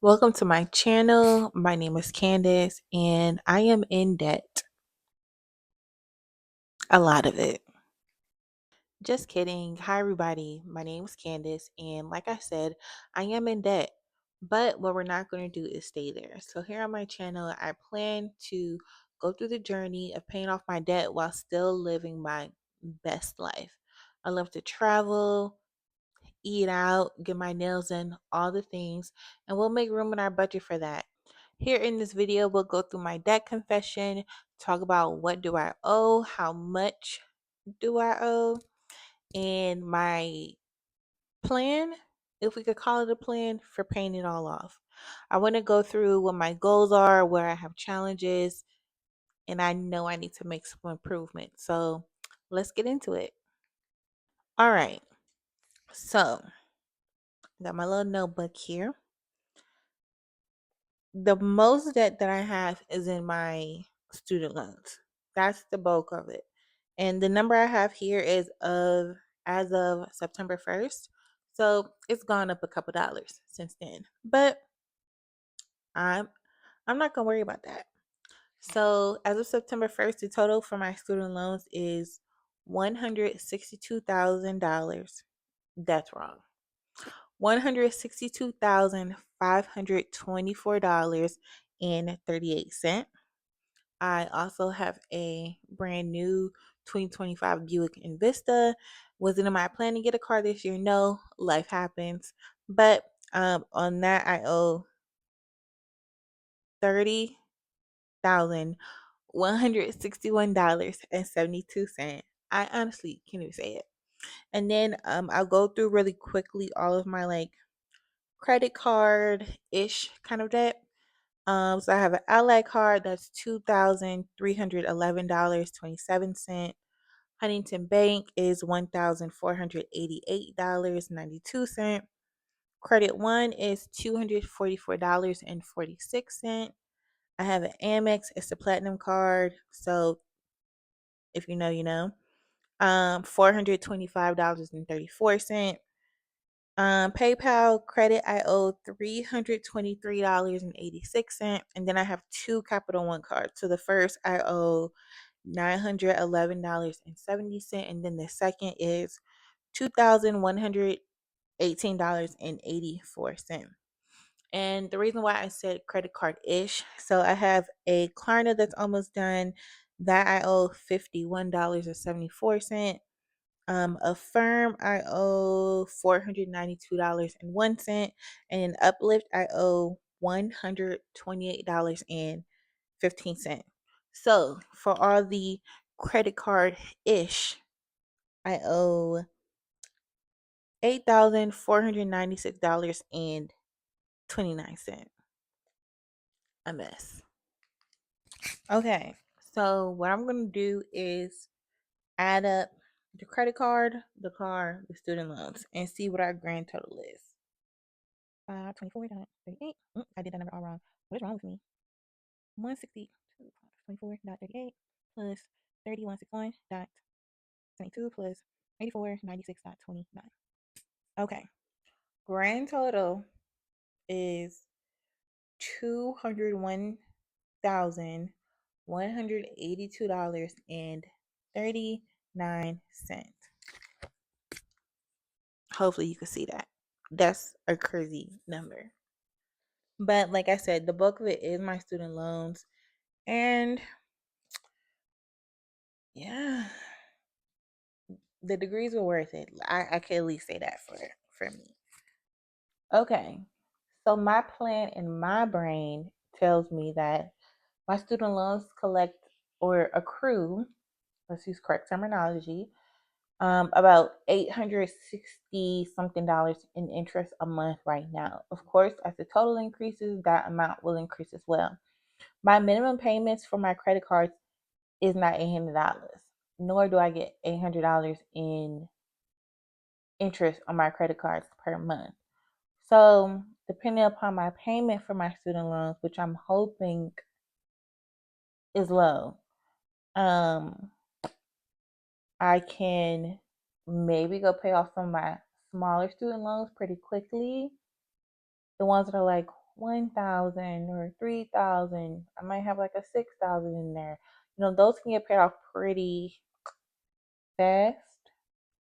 Welcome to my channel. My name is Candace and I am in debt. A lot of it. Just kidding. Hi, everybody. My name is Candace and like I said, I am in debt. But what we're not going to do is stay there. So, here on my channel, I plan to go through the journey of paying off my debt while still living my best life. I love to travel, eat out, get my nails in, all the things, and we'll make room in our budget for that. Here in this video, we'll go through my debt confession, talk about what do I owe, how much do I owe, and my plan, if we could call it a plan, for paying it all off. I want to go through what my goals are, where I have challenges, and I know I need to make some improvement. So let's get into it. All right. So, got my little notebook here. The most debt that I have is in my student loans. That's the bulk of it. And the number I have here is of as of September 1st. So it's gone up a couple dollars since then. But I'm I'm not gonna worry about that. So as of September 1st, the total for my student loans is $162,000. That's wrong. $162,524.38. I also have a brand new 2025 Buick Envista. Wasn't in my plan to get a car this year. No, life happens. But on that, I owe $30,161.72. I honestly can't even say it. And then I'll go through really quickly all of my credit card ish kind of debt. So I have an ally card that's $2,311.27. Huntington Bank is $1,488.92. Credit One is $244.46. I have an Amex, it's a platinum card. So if you know, you know. $425.34. PayPal credit, I owe $323.86. And then I have two Capital One cards. So the first I owe $911.70. And then the second is $2,118.84. And the reason why I said credit card ish, so I have a Klarna that's almost done. That I owe $51.74. Affirm I owe $492.01, and an Uplift I owe $128.15. So for all the credit card ish, I owe $8,496.29. A mess. Okay, so what I'm gonna do is add up the credit card, the car, the student loans, and see what our grand total is. 24.38. I did that number all wrong. What is wrong with me? 160 24.38 plus 3161.72 plus 8496.29. Okay. Grand total is $201,182.39. Hopefully you can see that. That's a crazy number. But like I said, the bulk of it is my student loans. And yeah, the degrees were worth it. I can at least say that for me. Okay. So my plan in my brain tells me that my student loans collect or accrue, let's use correct terminology, about 860 something dollars in interest a month right now. Of course, as the total increases, that amount will increase as well. My minimum payments for my credit cards is not $800, nor do I get $800 in interest on my credit cards per month. So, depending upon my payment for my student loans, which I'm hoping is low, um, I can maybe go pay off some of my smaller student loans pretty quickly. The ones that are like 1,000 or 3,000. I might have like a 6,000 in there. Those can get paid off pretty fast,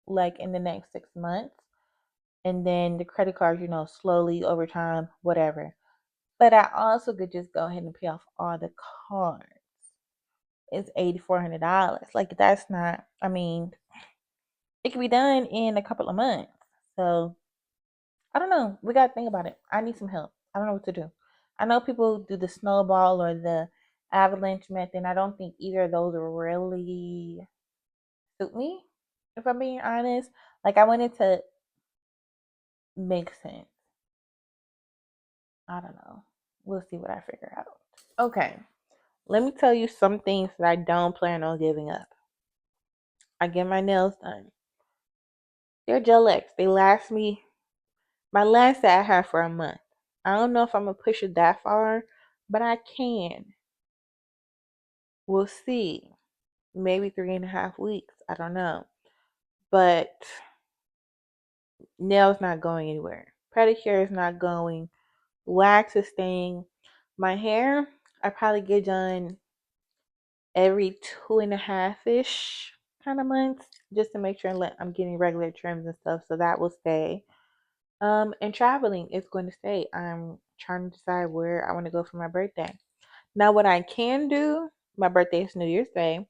like in the next 6 months. And then the credit cards, slowly over time, whatever. But I also could just go ahead and pay off all the cards. It's $8,400. Like that's not. I mean, it can be done in a couple of months. So I don't know. We gotta think about it. I need some help. I don't know what to do. I know people do the snowball or the avalanche method. And I don't think either of those really suit me, if I'm being honest. Like I wanted to make sense. I don't know. We'll see what I figure out. Okay. Let me tell you some things that I don't plan on giving up. I get my nails done. They're Gel X. They last me. My last set I have for a month. I don't know if I'm gonna push it that far, but I can. We'll see. Maybe 3.5 weeks. I don't know. But nails not going anywhere. Pedicure is not going. Wax is staying. My hair, I probably get done every 2.5-ish kind of months, just to make sure I'm getting regular trims and stuff. So that will stay. And traveling is going to stay. I'm trying to decide where I want to go for my birthday. Now, what I can do, my birthday is New Year's Day,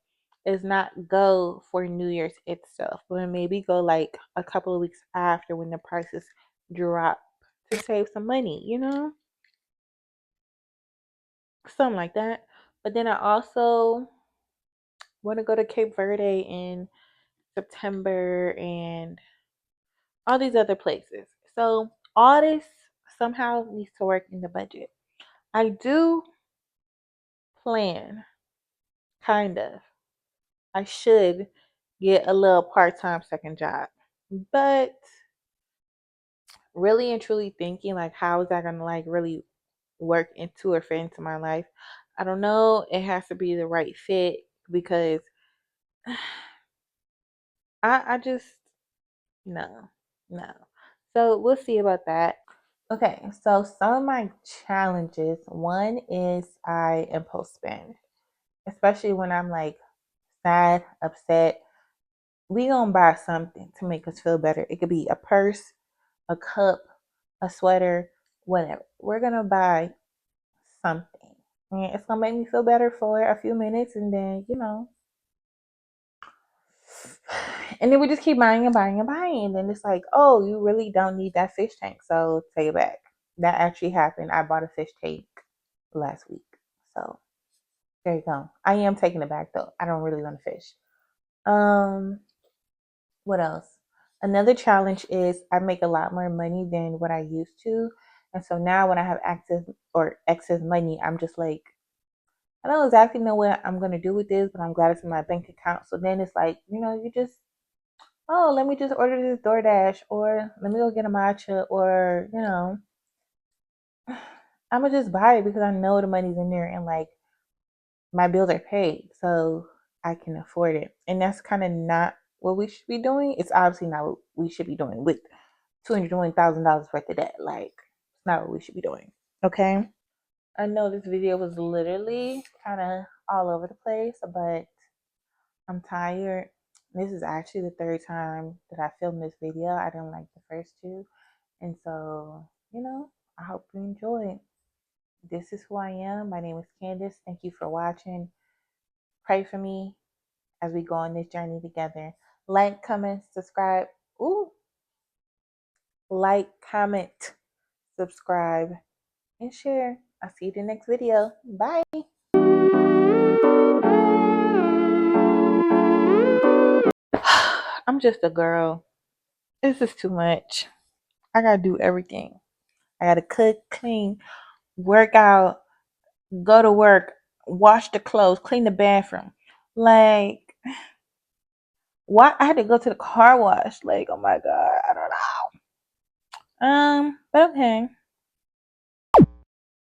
is not go for New Year's itself, but maybe go like a couple of weeks after when the prices drop to save some money, something like that. But then I also want to go to Cape Verde in September and all these other places. So all this somehow needs to work in the budget. I do plan, kind of. I should get a little part-time second job. But really and truly thinking like how is that gonna like really work into or fit into my life? I don't know. It has to be the right fit because I just no, no. So we'll see about that. Okay, so some of my challenges, one is I impulse spend, especially when I'm like sad, upset. We gonna buy something to make us feel better. It could be a purse, a cup, a sweater, whatever. We're gonna buy something. And it's gonna make me feel better for a few minutes and then, and then we just keep buying and buying and buying. And then it's like, oh, you really don't need that fish tank. So take it back. That actually happened. I bought a fish tank last week. So there you go. I am taking it back though. I don't really want to fish. Um, what else? Another challenge is I make a lot more money than what I used to. And so now when I have excess money, I'm just like, I don't exactly know what I'm gonna do with this, but I'm glad it's in my bank account. So then it's like, you just, oh, let me just order this DoorDash, or let me go get a matcha, or I'm gonna just buy it because I know the money's in there and like my bills are paid, so I can afford it. And that's kind of not what we should be doing. It's obviously not what we should be doing with $220,000 worth of debt. Like, it's not what we should be doing. Okay. I know this video was literally kind of all over the place, but I'm tired. This is actually the third time that I filmed this video. I didn't like the first two. And so, I hope you enjoy. This is who I am. My name is Candace. Thank you for watching. Pray for me as we go on this journey together. Like, comment, subscribe. Ooh. Like, comment, subscribe, and share. I'll see you in the next video. Bye. I'm just a girl. This is too much. I gotta do everything. I gotta cook, clean, work out, go to work, wash the clothes, clean the bathroom. Like, why I had to go to the car wash? Like, oh my god, I don't know. But okay.